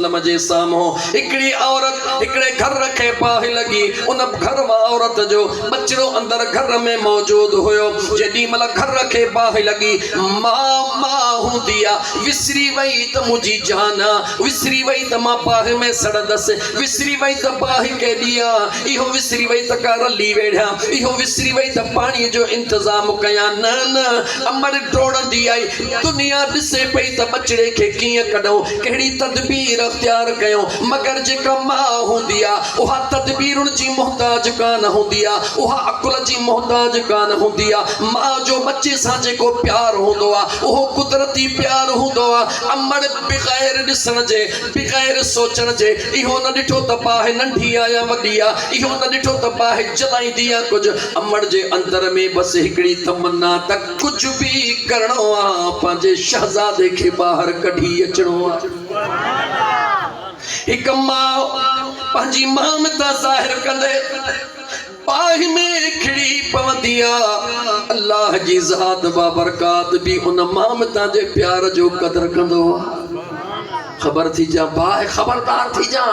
वसल्लम जे साम्हूं हिकड़ी औरत हिकड़े घर रखे पाहे लगी। उन घर मां औरत जो बचड़ो अंदर घर में मौजूद हुयो। जेडी मल घर रखे पाहे लगी मां हुंदी आ विसरी वई त मुजी जान विसरी वई त मां पाहे में सड़दस विसरी वई त पाहे के दिया इहो विसरी वई त करली वेढ़ा इहो विसरी वई त पानी जो इंतजाम कया न अमड़ डोड़ंदी आई दुनिया दिसे पई त बचड़े के किए कढो केड़ी तदबीर अख्तियार कयो मगर जेका मां हुंदी आ उहा तदबीरुन जी मोहताज कान हुंदी आ उहा अकुल जी मोहताज कान हुंदी आ। मां जो बच्चे सा जेको प्यार हुंदो आ उहो कुदरती प्यार हुंदो आ। अमड़ बगैर दिसण जे बगैर सोचण जे इहो न डिठो त पाहे नंढी आ या वडी आ इहो न डिठो त पाहे जलाईंदी आ कुछ अमड़ जे अंदर में बस हिकड़ी तमन्ना त कुछ भी करणो आ पांजे शहजादे के बाहर कढी अचणो आ। एक मां पंहिंजी ममता ज़ाहिर कंदे पाहि में खिड़ी पवंदिया अल्लाह जी ज़ात बाबरकात भी उन ममता जे प्यार जो कदर कंदो आ। खबर थी जा भाई खबरदार थी जा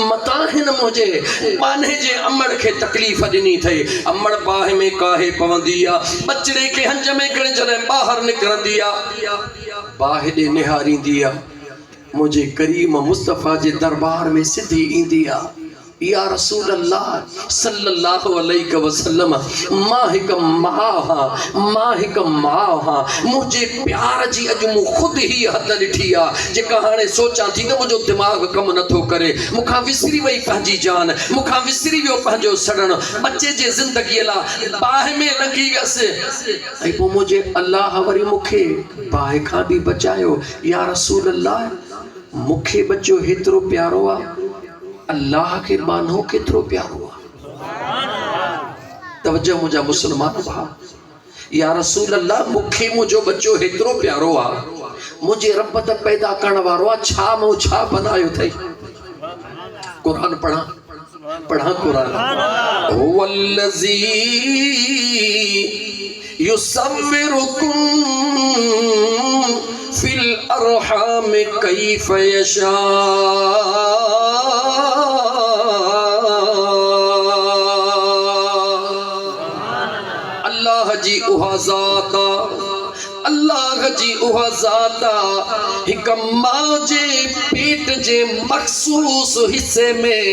मता हिन मुझे पाने जे अमड़ के तकलीफ दिनी थे अमड़ बाह में काहे पवंदिया बचड़े के हंज में कण जने बाहर निकरंदिया बाह दे निहारी दिया मुझे करीम मुस्तफा जे दरबार में सिधी इंदिया या रसूल अल्लाह सल्लल्लाहु अलैहि वसल्लम माहिकम मुझे प्यार जी अज मु खुद ही हद ॾिठी आ जेका हाणे सोचां थी त मुंहिंजो दिमाग़ कम नथो करे मुखां विसरी वई पंहिंजी जान मुखां विसरी वियो पंहिंजो सड़ण बच्चे जे ज़िंदगीअ लाइ बाहि में लॻी वियसि ऐं पोइ मुंहिंजे अल्लाह वरी मूंखे बाहि खां बि बचायो या रसूल अल्लाह मूंखे बच्चो हेतिरो प्यारो आहे अल्लाह के बानो केतिरो प्यारो आहे। तवज्जो मुंहिंजा मुसलमान भाउ या रसूल अल्लाह मूंखे मुंहिंजो बच्चो हेतिरो प्यारो आहे मुंहिंजे रब त पैदा करण वारो आहे छा मूं छा बनायो अथई। क़ुरान पढ़ा क़ुरान वल्लज़ी युसव्विरुकुम फिल अरहाम कैफ यशा अल्लाह जी उहा ज़ात अल्लाह जी उहा ज़ात हिक मां जे पेट जे मखसूस हिस्से में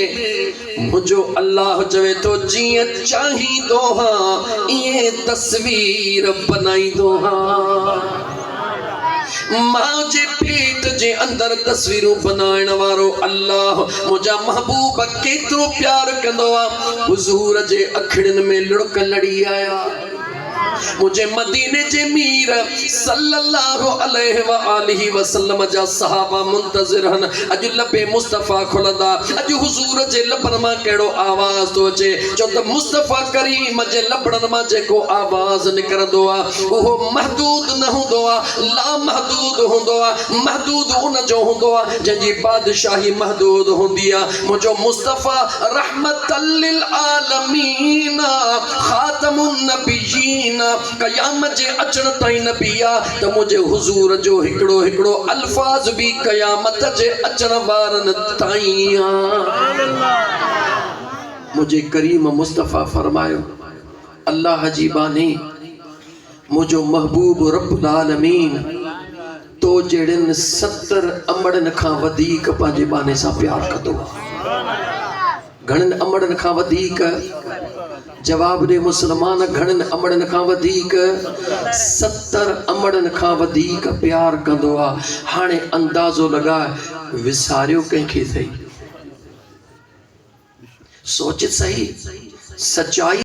मुझो अल्लाह चवे तो जिए चाहींदो हां इए तस्वीर बनाईंदो हां। मां जे पेट जे अंदर तस्वीरूं बनाइण वारो अल्लाह मुझा महबूब केतिरो प्यार कंदो आहे। हुजूर जे अखिड़िन में लुड़क लड़ी आया मुझे मदीने जे मीर सल्लल्लाहु अलैहि व आलिहि वसल्लम जा सहाबा मुंतज़िर हन अज लबे मुस्तफा खुलंदा अज हुजूर जे लबन मां केड़ो आवाज तो अचे जो त मुस्तफा करीम जे लबन मां जेको आवाज निकरंदो आ उहो महदूद न हुंदो आ ला महदूद हुंदो आ महदूद उन जो हुंदो आ जंजी बादशाही महदूद हुंदी आ। मुझो मुस्तफा रहमतल लिल आलमीन खातमुन नबियीन कयामत जे अचण ताईं नबिया त मुझे हुजूर जो हिकड़ो अल्फाज भी कयामत जे अचण वारन ताईं मुझे करीम मुस्तफा फरमायो अल्लाह जी बानी मुझो महबूब रब्बुल आलमीन तो जेड़न 70 अमड़न खां वधीक पंहिंजे बाने सां प्यार कंदो घणन अमड़न खां वधीक जवाब दे मुसलमान घणन अमड़न खां वधीक 70 अमड़न खां वधीक प्यार कंदो आ। हाणे अंदाज़ो लॻाए विसारियो कंहिंखे थई सोच सही सच्चाई